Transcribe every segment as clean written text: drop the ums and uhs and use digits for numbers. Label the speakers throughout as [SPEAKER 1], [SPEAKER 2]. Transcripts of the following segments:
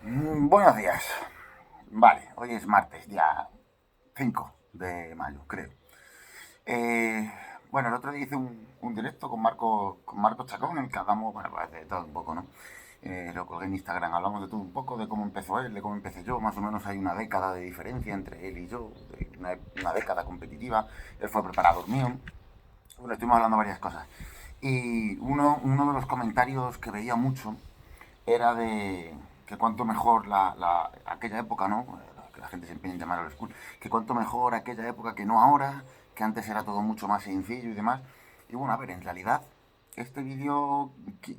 [SPEAKER 1] Buenos días. Vale, hoy es martes, día 5 de mayo, creo. Eh, bueno, el otro día hice un directo con Marco Chacón en el que hablamos, bueno, pues de todo un poco, ¿no? Lo colgué en Instagram, hablamos de todo un poco, de cómo empezó él, de cómo empecé yo, más o menos hay una década de diferencia entre él y yo, una década competitiva, él fue preparador mío, bueno, estuvimos hablando de varias cosas. Y uno de los comentarios que veía mucho era de que cuanto mejor aquella época, ¿no? Que la gente se empeña en llamar al school, que cuanto mejor aquella época que no ahora, que antes era todo mucho más sencillo y demás. Y bueno, a ver, en realidad, este vídeo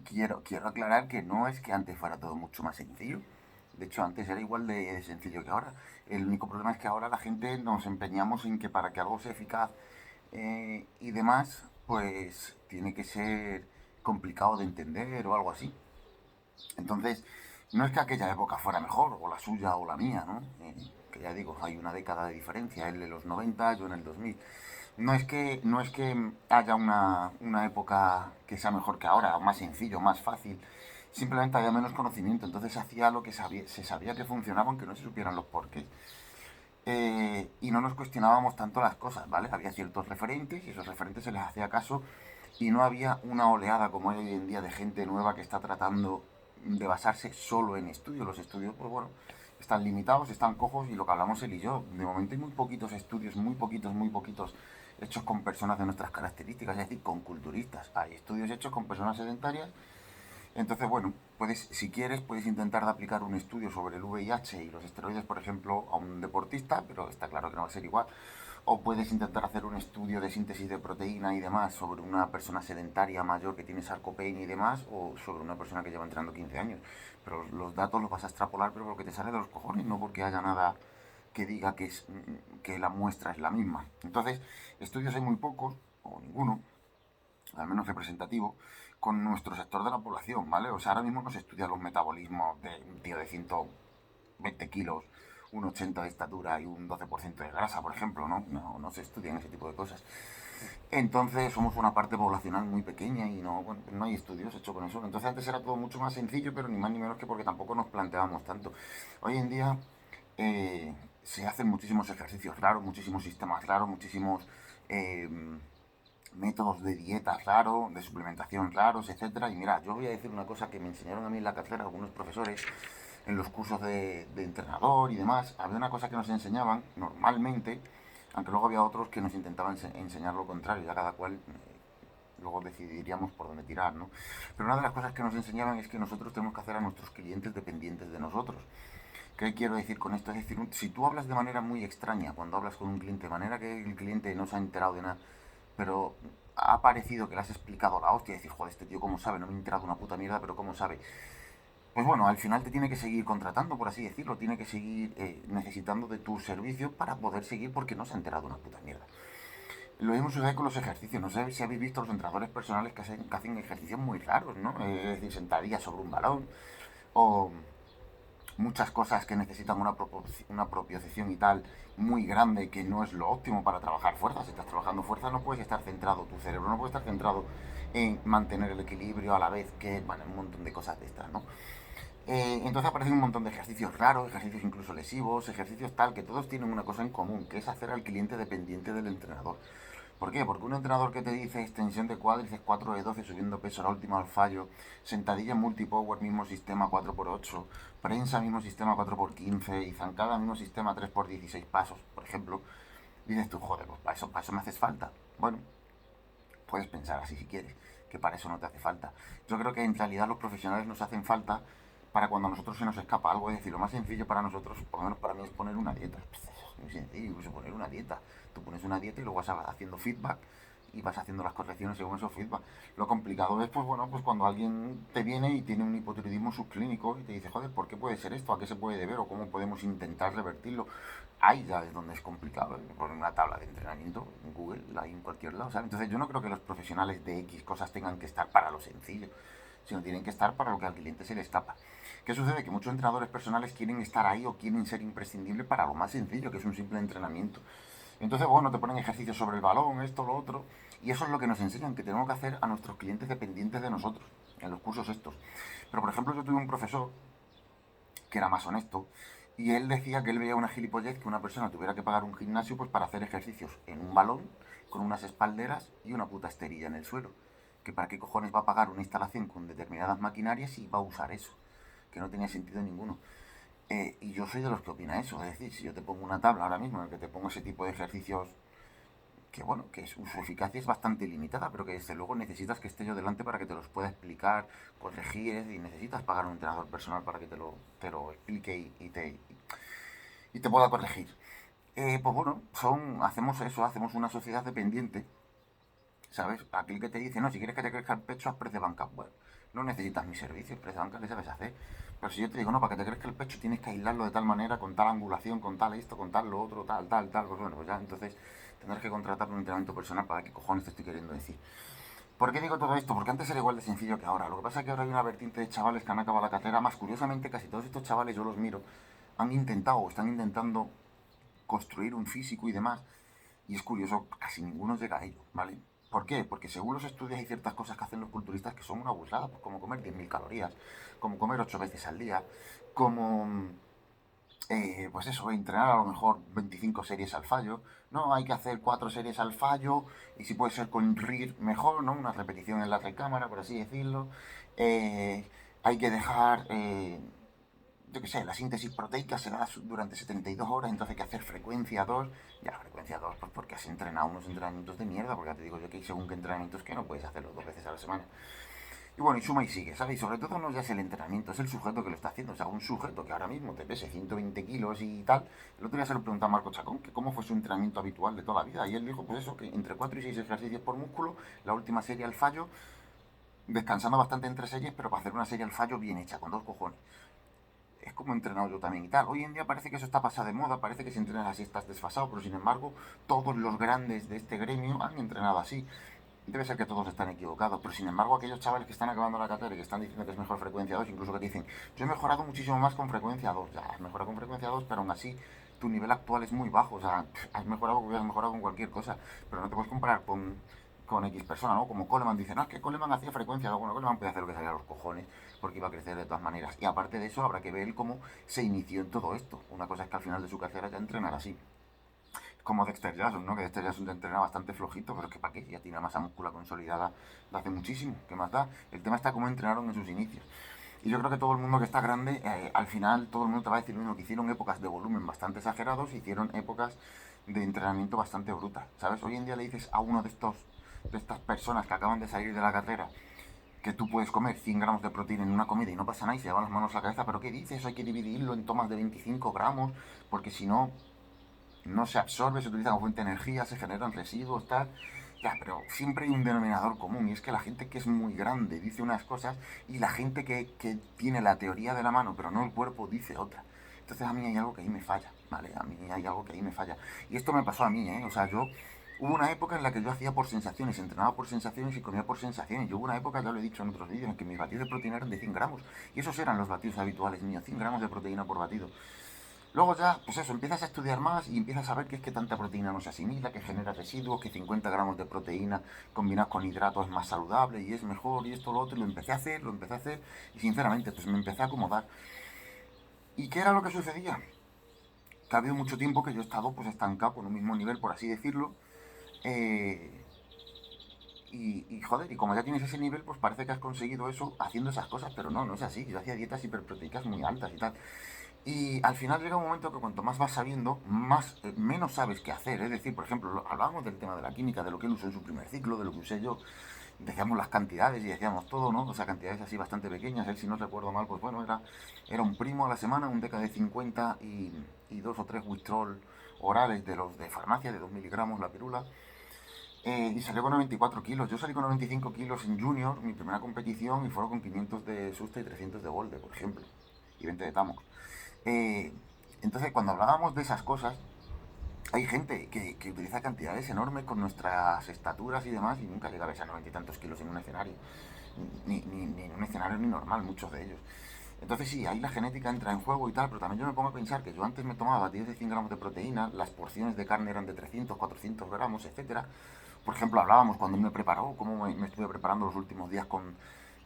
[SPEAKER 1] quiero aclarar que no es que antes fuera todo mucho más sencillo. De hecho, antes era igual de sencillo que ahora. El único problema es que ahora la gente nos empeñamos en que para que algo sea eficaz y demás, pues tiene que ser complicado de entender o algo así. Entonces, no es que aquella época fuera mejor, o la suya o la mía, ¿no? Que ya digo, hay una década de diferencia, él en los 90, yo en el 2000. No es que haya una época que sea mejor que ahora, o más sencillo, más fácil. Simplemente había menos conocimiento, entonces se hacía lo que se sabía que funcionaba, aunque no se supieran los porqués. Y no nos cuestionábamos tanto las cosas, ¿vale? Había ciertos referentes y esos referentes se les hacía caso y no había una oleada como hay hoy en día de gente nueva que está tratando de basarse solo en estudios. Los estudios, pues bueno, están limitados, están cojos y lo que hablamos él y yo. De momento hay muy poquitos estudios, muy poquitos hechos con personas de nuestras características, es decir, con culturistas. Hay estudios hechos con personas sedentarias. Entonces, bueno, si quieres, puedes intentar de aplicar un estudio sobre el VIH y los esteroides, por ejemplo, a un deportista, pero está claro que no va a ser igual. O puedes intentar hacer un estudio de síntesis de proteína y demás sobre una persona sedentaria mayor que tiene sarcopenia y demás, o sobre una persona que lleva entrenando 15 años. Pero los datos los vas a extrapolar, pero porque te sale de los cojones, no porque haya nada que diga que la muestra es la misma. Entonces, estudios hay muy pocos, o ninguno, al menos representativo, con nuestro sector de la población, ¿vale? O sea, ahora mismo no se estudian los metabolismos de un tío de 120 kilos, un 80 de estatura y un 12% de grasa, por ejemplo, ¿no? No se estudian ese tipo de cosas. Entonces somos una parte poblacional muy pequeña y no, bueno, no hay estudios hechos con eso. Entonces antes era todo mucho más sencillo, pero ni más ni menos que porque tampoco nos planteábamos tanto. Hoy en día se hacen muchísimos ejercicios raros, muchísimos sistemas raros, muchísimos eh, métodos de dieta raro, de suplementación raros, etcétera. Y mira, yo voy a decir una cosa que me enseñaron a mí en la carrera algunos profesores en los cursos de entrenador y demás. Había una cosa que nos enseñaban normalmente, aunque luego había otros que nos intentaban enseñar lo contrario, ya cada cual luego decidiríamos por dónde tirar, ¿no? Pero una de las cosas que nos enseñaban es que nosotros tenemos que hacer a nuestros clientes dependientes de nosotros. ¿Qué quiero decir con esto? Es decir, si tú hablas de manera muy extraña cuando hablas con un cliente, de manera que el cliente no se ha enterado de nada, pero ha parecido que le has explicado la hostia y decir, joder, este tío cómo sabe, no me he enterado una puta mierda, pero cómo sabe. Pues bueno, al final te tiene que seguir contratando, por así decirlo, tiene que seguir necesitando de tus servicios para poder seguir porque no se ha enterado una puta mierda. Lo mismo sucede con los ejercicios. No sé si habéis visto los entrenadores personales que hacen ejercicios muy raros, ¿no? Es decir, sentadillas sobre un balón o muchas cosas que necesitan una propiocepción y tal muy grande que no es lo óptimo para trabajar fuerza. Si estás trabajando fuerza no puedes estar centrado, tu cerebro no puede estar centrado en mantener el equilibrio a la vez que, bueno, un montón de cosas de estas, ¿no? Entonces aparecen un montón de ejercicios raros, ejercicios incluso lesivos, ejercicios tal, que todos tienen una cosa en común, que es hacer al cliente dependiente del entrenador. ¿Por qué? Porque un entrenador que te dice extensión de cuádriceps 4 de 12 subiendo peso la última al fallo, sentadilla multipower mismo sistema 4x8, prensa mismo sistema 4x15 y zancada mismo sistema 3x16 pasos, por ejemplo, dices tú, joder, pues para eso me haces falta. Bueno, puedes pensar así si quieres, que para eso no te hace falta. Yo creo que en realidad los profesionales nos hacen falta para cuando a nosotros se nos escapa algo. Es decir, lo más sencillo para nosotros, por lo menos para mí, es poner una dieta. Es muy sencillo, incluso poner una dieta. Tú pones una dieta y luego vas haciendo feedback y vas haciendo las correcciones según esos feedback. Lo complicado es, pues bueno, pues cuando alguien te viene y tiene un hipotiroidismo subclínico y te dice, joder, ¿por qué puede ser esto? ¿A qué se puede deber? ¿O cómo podemos intentar revertirlo? Ahí ya es donde es complicado. Poner una tabla de entrenamiento en Google, ahí en cualquier lado, ¿sabes? Entonces yo no creo que los profesionales de X cosas tengan que estar para lo sencillo, sino tienen que estar para lo que al cliente se le escapa. ¿Qué sucede? Que muchos entrenadores personales quieren estar ahí o quieren ser imprescindibles para lo más sencillo, que es un simple entrenamiento. Entonces, bueno, te ponen ejercicios sobre el balón, esto, lo otro, y eso es lo que nos enseñan, que tenemos que hacer a nuestros clientes dependientes de nosotros, en los cursos estos. Pero, por ejemplo, yo tuve un profesor que era más honesto, y él decía que él veía una gilipollez que una persona tuviera que pagar un gimnasio pues para hacer ejercicios en un balón, con unas espalderas y una puta esterilla en el suelo. Que para qué cojones va a pagar una instalación con determinadas maquinarias y va a usar eso. Que no tenía sentido ninguno. Y yo soy de los que opina eso. Es decir, si yo te pongo una tabla ahora mismo en la que te pongo ese tipo de ejercicios que bueno, su eficacia es bastante limitada, pero que desde luego necesitas que esté yo delante para que te los pueda explicar, corregir, y necesitas pagar un entrenador personal para que te lo explique y te pueda corregir. Pues bueno, hacemos eso, hacemos una sociedad dependiente, ¿sabes? Aquel que te dice, no, si quieres que te crezca el pecho, haz press de banca. Bueno, no necesitas mis servicios, press de banca le sabes hacer. Pero si yo te digo, no, para que te crezca el pecho tienes que aislarlo de tal manera, con tal angulación, con tal esto, con tal lo otro, tal, pues bueno, pues ya entonces tendrás que contratar un entrenamiento personal para qué cojones te estoy queriendo decir. ¿Por qué digo todo esto? Porque antes era igual de sencillo que ahora. Lo que pasa es que ahora hay una vertiente de chavales que han acabado la carrera. Más curiosamente, casi todos estos chavales, yo los miro, han intentado o están intentando construir un físico y demás. Y es curioso, casi ninguno llega a ello, ¿vale? ¿Por qué? Porque según los estudios hay ciertas cosas que hacen los culturistas que son una burrada, pues como comer 10.000 calorías, como comer 8 veces al día, como pues eso, entrenar a lo mejor 25 series al fallo. No, hay que hacer 4 series al fallo y si puede ser con RIR mejor, ¿no? Una repetición en la recámara, por así decirlo. Hay que dejar, yo qué sé, la síntesis proteica se da durante 72 horas, entonces hay que hacer frecuencia 2. Ya la frecuencia 2 pues porque has entrenado unos entrenamientos de mierda, porque ya te digo yo que hay según qué entrenamientos que no puedes hacerlos 2 veces a la semana. Y bueno, y suma y sigue, ¿sabes? Y sobre todo no ya es el entrenamiento, es el sujeto que lo está haciendo. O sea, un sujeto que ahora mismo te pese 120 kilos y tal. El otro día se lo preguntó a Marco Chacón, que cómo fue su entrenamiento habitual de toda la vida. Y él dijo, pues eso, que entre 4 y 6 ejercicios por músculo, la última serie al fallo, descansando bastante entre series, pero para hacer una serie al fallo bien hecha, con 2 cojones. Es como he entrenado yo también y tal. Hoy en día parece que eso está pasado de moda, parece que si entrenas así estás desfasado, pero sin embargo, todos los grandes de este gremio han entrenado así. Debe ser que todos están equivocados, pero sin embargo aquellos chavales que están acabando la carrera y que están diciendo que es mejor frecuencia 2, incluso que dicen, yo he mejorado muchísimo más con frecuencia 2, ya has mejorado con frecuencia 2, pero aún así tu nivel actual es muy bajo, o sea, has mejorado porque has mejorado con cualquier cosa, pero no te puedes comparar con X persona, ¿no? Como Coleman dice, no, es que Coleman hacía frecuencia 2, bueno, Coleman puede hacer lo que salga a los cojones, porque iba a crecer de todas maneras, y aparte de eso habrá que ver cómo se inició en todo esto, una cosa es que al final de su carrera ya entrenar así, como Dexter Jackson, ¿no? Que Dexter Jackson entrena bastante flojito, pero es que para qué, ya tiene masa muscular consolidada de hace muchísimo, ¿qué más da? El tema está cómo entrenaron en sus inicios. Y yo creo que todo el mundo que está grande, al final todo el mundo te va a decir lo mismo, que hicieron épocas de volumen bastante exagerados, hicieron épocas de entrenamiento bastante brutas, ¿sabes? Hoy en día le dices a uno de estas personas que acaban de salir de la carrera que tú puedes comer 100 gramos de proteína en una comida y no pasa nada y se llevan las manos a la cabeza, pero ¿qué dices? Hay que dividirlo en tomas de 25 gramos, porque si no, no se absorbe, se utiliza como fuente de energía, se generan residuos, tal. Ya, pero siempre hay un denominador común y es que la gente que es muy grande dice unas cosas y la gente que tiene la teoría de la mano pero no el cuerpo dice otra. Entonces a mí hay algo que ahí me falla, ¿vale? A mí hay algo que ahí me falla. Y esto me pasó a mí, ¿eh? O sea, hubo una época en la que yo hacía por sensaciones, entrenaba por sensaciones y comía por sensaciones. Y hubo una época, ya lo he dicho en otros vídeos, en que mis batidos de proteína eran de 100 gramos. Y esos eran los batidos habituales míos, 100 gramos de proteína por batido. Luego ya, pues eso, empiezas a estudiar más y empiezas a ver que es que tanta proteína no se asimila, que genera residuos, que 50 gramos de proteína combinados con hidratos es más saludable y es mejor y esto, lo otro. Y lo empecé a hacer y sinceramente pues me empecé a acomodar. ¿Y qué era lo que sucedía? Que ha habido mucho tiempo que yo he estado pues estancado con un mismo nivel, por así decirlo. eh, y joder, y como ya tienes ese nivel, pues parece que has conseguido eso haciendo esas cosas, pero no, no es así. Yo hacía dietas hiperproteicas muy altas y tal. Y al final llega un momento que cuanto más vas sabiendo, menos sabes qué hacer. Es decir, por ejemplo, hablábamos del tema de la química, de lo que él usó en su primer ciclo, de lo que usé yo. Decíamos las cantidades y decíamos todo, ¿no? O sea, cantidades así bastante pequeñas. Él, si no recuerdo mal, pues bueno, era un primo a la semana, un deca de 50 y 2 o 3 Wistrol orales de los de farmacia, de 2 miligramos la pirula. Y salió con 94 kilos. Yo salí con 95 kilos en Junior, mi primera competición, y fueron con 500 de Susta y 300 de Bolde, por ejemplo, y 20 de Tamox. Eh, entonces, cuando hablábamos de esas cosas, hay gente que utiliza cantidades enormes con nuestras estaturas y demás y nunca llega a ver a 90 y tantos kilos en un escenario. Ni en un escenario ni normal, muchos de ellos. Entonces sí, ahí la genética entra en juego y tal, pero también yo me pongo a pensar que yo antes me tomaba batidos de 100 gramos de proteína, las porciones de carne eran de 300, 400 gramos, etcétera. Por ejemplo, hablábamos cuando me preparó, cómo me estuve preparando los últimos días con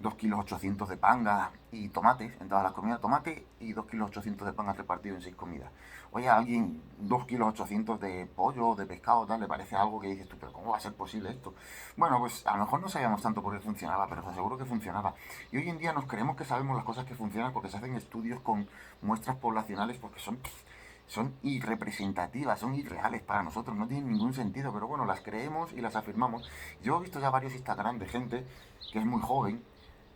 [SPEAKER 1] 2 kilos 800 de panga y tomates, en todas las comidas tomate y 2 kilos 800 de panga repartido en 6 comidas. Oye, a alguien 2 kilos 800 de pollo, de pescado, tal, le parece algo que dices tú, pero ¿cómo va a ser posible esto? Bueno, pues a lo mejor no sabíamos tanto por qué funcionaba, pero os aseguro que funcionaba. Y hoy en día nos creemos que sabemos las cosas que funcionan porque se hacen estudios con muestras poblacionales porque son irrepresentativas, son irreales para nosotros, no tienen ningún sentido, pero bueno, las creemos y las afirmamos. Yo he visto ya varios Instagram de gente que es muy joven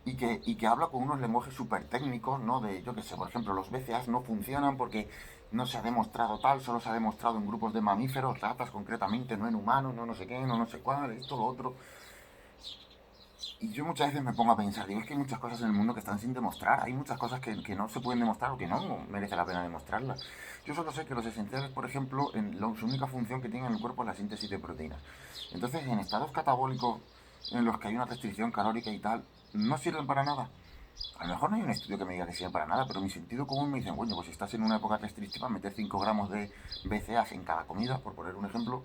[SPEAKER 1] y que habla con unos lenguajes súper técnicos, ¿no? De, yo qué sé, por ejemplo, los BCAAs no funcionan porque no se ha demostrado tal, solo se ha demostrado en grupos de mamíferos, ratas concretamente, no en humanos, no sé qué, no sé cuál, esto, lo otro. Y yo muchas veces me pongo a pensar, digo, es que hay muchas cosas en el mundo que están sin demostrar, hay muchas cosas que no se pueden demostrar o que no merece la pena demostrarlas. Yo solo sé que los esenciales, por ejemplo, su única función que tienen en el cuerpo es la síntesis de proteínas. Entonces, en estados catabólicos en los que hay una restricción calórica y tal, no sirven para nada. A lo mejor no hay un estudio que me diga que sirve para nada, pero mi sentido común me dice, bueno, pues si estás en una época restrictiva, meter 5 gramos de BCAAs en cada comida, por poner un ejemplo,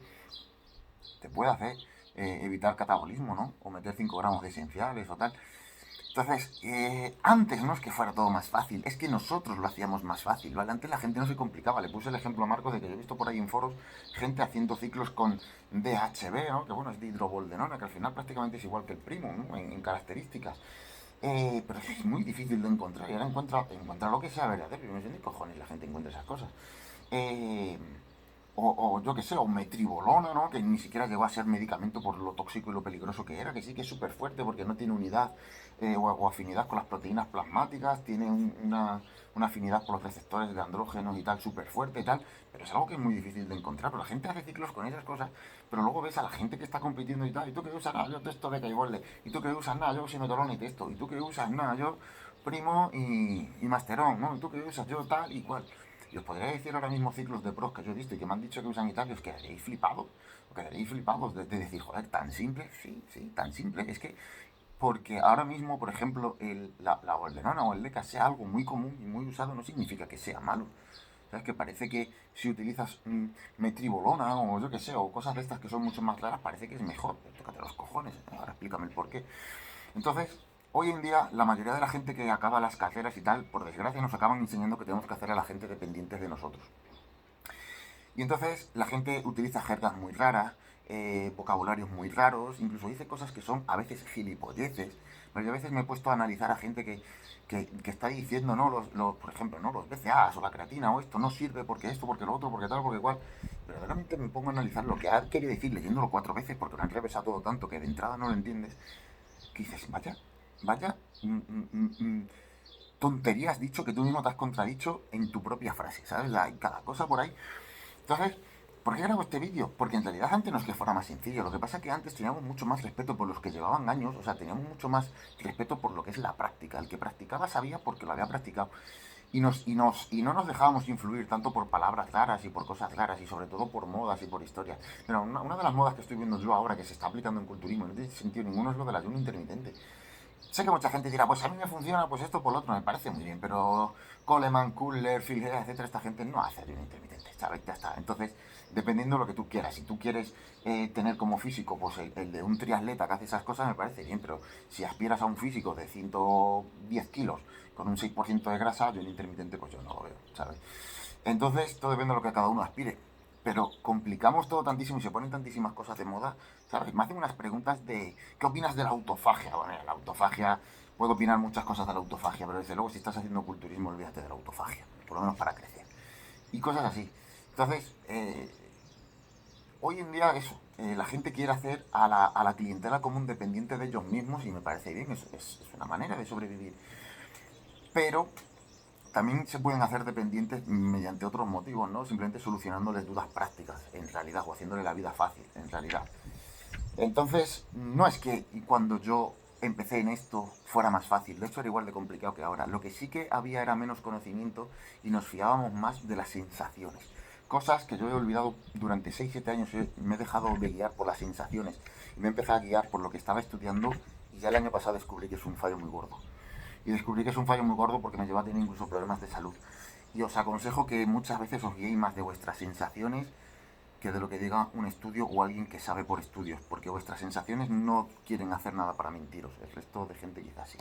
[SPEAKER 1] te puede hacer evitar catabolismo, ¿no? O meter 5 gramos de esenciales o tal. Entonces, antes no es que fuera todo más fácil, es que nosotros lo hacíamos más fácil, ¿vale? Antes la gente no se complicaba. Le puse el ejemplo a Marcos de que yo he visto por ahí en foros gente haciendo ciclos con DHB, ¿no? Que bueno, es dihidroboldenona, que al final prácticamente es igual que el primo, ¿no? En características. Pero es muy difícil de encontrar y ahora encontrar lo que sea verdadero. Yo no sé ni cojones la gente encuentra esas cosas. Eh, o yo que sé, o metribolona, ¿no? Que ni siquiera llegó a ser medicamento por lo tóxico y lo peligroso que era, que sí que es súper fuerte porque no tiene unidad o afinidad con las proteínas plasmáticas, tiene una afinidad por los receptores de andrógenos y tal, súper fuerte y tal, pero es algo que es muy difícil de encontrar. Pero la gente hace ciclos con esas cosas, pero luego ves a la gente que está compitiendo y tal, y tú que usas nada, yo testo de Caibolle, y tú que usas nada, yo simetrolona y testo, y tú que usas nada, yo primo y masterón, ¿no? Y tú que usas yo tal y cual. Y os podría decir ahora mismo ciclos de pros que yo he visto y que me han dicho que usan y tal, y os quedaréis flipados. Os quedaréis flipados de decir, joder, tan simple, sí, sí, tan simple. Es que, porque ahora mismo, por ejemplo, la ordenona o el LECA sea algo muy común y muy usado, no significa que sea malo. ¿Sabes? Que parece que si utilizas metribolona o yo que sé, o cosas de estas que son mucho más claras, parece que es mejor. Tócate los cojones. Ahora explícame el porqué. Entonces, hoy en día, la mayoría de la gente que acaba las carreras y tal, por desgracia, nos acaban enseñando que tenemos que hacer a la gente dependientes de nosotros. Y entonces la gente utiliza jergas muy raras, vocabularios muy raros, incluso dice cosas que son a veces gilipolleces. Pero yo a veces me he puesto a analizar a gente que está diciendo, no, por ejemplo, no, los BCAAs o la creatina o esto no sirve porque esto, porque lo otro, porque tal, porque cual. Pero verdaderamente me pongo a analizar lo que ha querido decir leyéndolo 4 veces porque lo han revesado todo tanto que de entrada no lo entiendes. Que dices, vaya tontería has dicho que tú mismo te has contradicho en tu propia frase, ¿sabes? Hay cada cosa por ahí. Entonces, ¿por qué grabo este vídeo? Porque en realidad antes no es que fuera más sencillo. Lo que pasa es que antes teníamos mucho más respeto por los que llevaban años, o sea, teníamos mucho más respeto por lo que es la práctica. El que practicaba sabía porque lo había practicado. Y no nos dejábamos influir tanto por palabras raras y por cosas raras y sobre todo por modas y por historias. Pero una de las modas que estoy viendo yo ahora que se está aplicando en culturismo, no tiene sentido ninguno, es lo del ayuno intermitente. Sé que mucha gente dirá, pues a mí me funciona, pues esto por lo otro, me parece muy bien, pero Coleman, Kuller, Phil Heath, etcétera, esta gente no hace ayuno intermitente, ¿sabes? Ya está. Entonces, dependiendo de lo que tú quieras, si tú quieres tener como físico pues el de un triatleta que hace esas cosas, me parece bien, pero si aspiras a un físico de 110 kilos con un 6% de grasa, ayuno intermitente, pues yo no lo veo, ¿sabes? Entonces, todo depende de lo que cada uno aspire. Pero complicamos todo tantísimo y se ponen tantísimas cosas de moda, ¿sabes? Me hacen unas preguntas de, ¿qué opinas de la autofagia? Bueno, la autofagia, puedo opinar muchas cosas de la autofagia, pero desde luego si estás haciendo culturismo, olvídate de la autofagia, por lo menos para crecer. Y cosas así. Entonces, hoy en día eso, la gente quiere hacer a la clientela común dependiente de ellos mismos y me parece bien, es una manera de sobrevivir. Pero también se pueden hacer dependientes mediante otros motivos, ¿no? Simplemente solucionándoles dudas prácticas, en realidad, o haciéndole la vida fácil, en realidad. Entonces, no es que cuando yo empecé en esto fuera más fácil, de hecho era igual de complicado que ahora. Lo que sí que había era menos conocimiento y nos fiábamos más de las sensaciones. Cosas que yo he olvidado durante 6 7 años, me he dejado de guiar por las sensaciones y me he empezado a guiar por lo que estaba estudiando y ya el año pasado descubrí que es un fallo muy gordo. Y descubrí que es un fallo muy gordo porque me lleva a tener incluso problemas de salud. Y os aconsejo que muchas veces os guiéis más de vuestras sensaciones que de lo que diga un estudio o alguien que sabe por estudios, porque vuestras sensaciones no quieren hacer nada para mentiros, el resto de gente quizás sí.